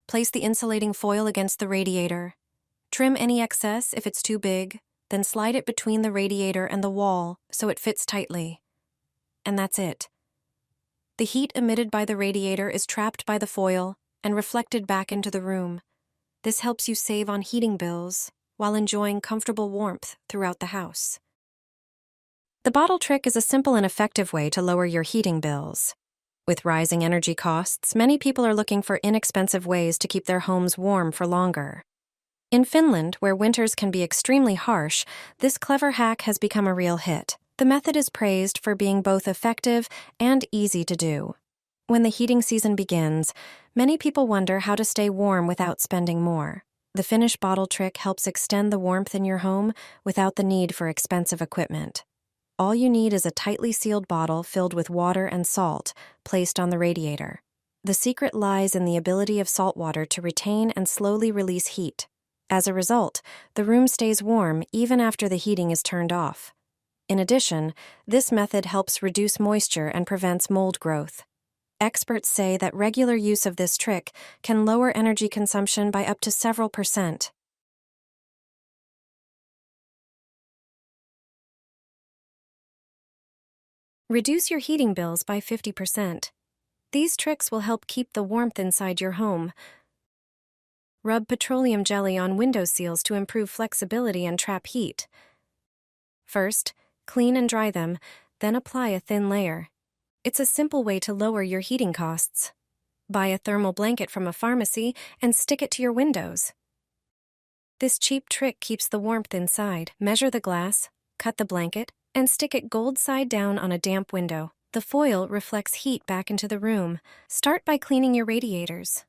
Place the insulating foil against the radiator. Trim any excess if it's too big, then slide it between the radiator and the wall so it fits tightly. And that's it. The heat emitted by the radiator is trapped by the foil and reflected back into the room. This helps you save on heating bills while enjoying comfortable warmth throughout the house. The bottle trick is a simple and effective way to lower your heating bills. With rising energy costs, many people are looking for inexpensive ways to keep their homes warm for longer. In Finland, where winters can be extremely harsh, this clever hack has become a real hit. The method is praised for being both effective and easy to do. When the heating season begins, many people wonder how to stay warm without spending more. The Finnish bottle trick helps extend the warmth in your home without the need for expensive equipment. All you need is a tightly sealed bottle filled with water and salt, placed on the radiator. The secret lies in the ability of salt water to retain and slowly release heat. As a result, the room stays warm even after the heating is turned off. In addition, this method helps reduce moisture and prevents mold growth. Experts say that regular use of this trick can lower energy consumption by up to several %. Reduce your heating bills by 50%. These tricks will help keep the warmth inside your home. Rub petroleum jelly on window seals to improve flexibility and trap heat. First, clean and dry them, then apply a thin layer. It's a simple way to lower your heating costs. Buy a thermal blanket from a pharmacy and stick it to your windows. This cheap trick keeps the warmth inside. Measure the glass, cut the blanket, and stick it gold side down on a damp window. The foil reflects heat back into the room. Start by cleaning your radiators.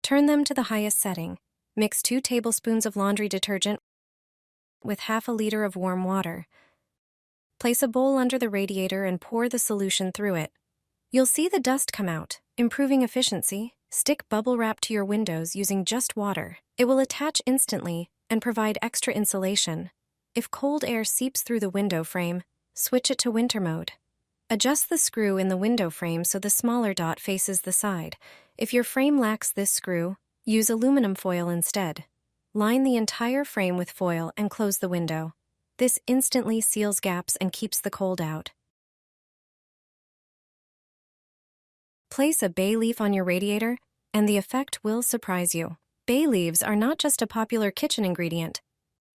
Turn them to the highest setting. Mix 2 tablespoons of laundry detergent with half a liter of warm water. Place a bowl under the radiator and pour the solution through it. You'll see the dust come out, improving efficiency. Stick bubble wrap to your windows using just water. It will attach instantly and provide extra insulation. If cold air seeps through the window frame, switch it to winter mode. Adjust the screw in the window frame so the smaller dot faces the side. If your frame lacks this screw, use aluminum foil instead. Line the entire frame with foil and close the window. This instantly seals gaps and keeps the cold out. Place a bay leaf on your radiator, and the effect will surprise you. Bay leaves are not just a popular kitchen ingredient.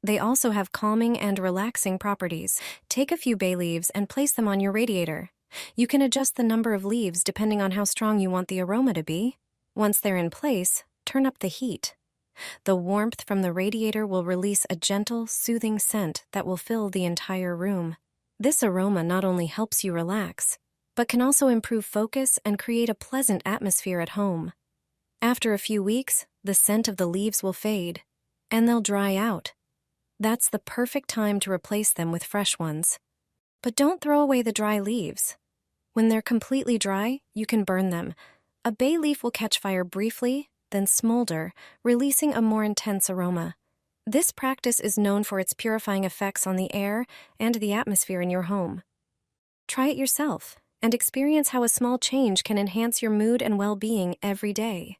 They also have calming and relaxing properties. Take a few bay leaves and place them on your radiator. You can adjust the number of leaves depending on how strong you want the aroma to be. Once they're in place, turn up the heat. The warmth from the radiator will release a gentle, soothing scent that will fill the entire room. This aroma not only helps you relax, but can also improve focus and create a pleasant atmosphere at home. After a few weeks, the scent of the leaves will fade, and they'll dry out. That's the perfect time to replace them with fresh ones. But don't throw away the dry leaves. When they're completely dry, you can burn them. A bay leaf will catch fire briefly, then smolder, releasing a more intense aroma. This practice is known for its purifying effects on the air and the atmosphere in your home. Try it yourself and experience how a small change can enhance your mood and well-being every day.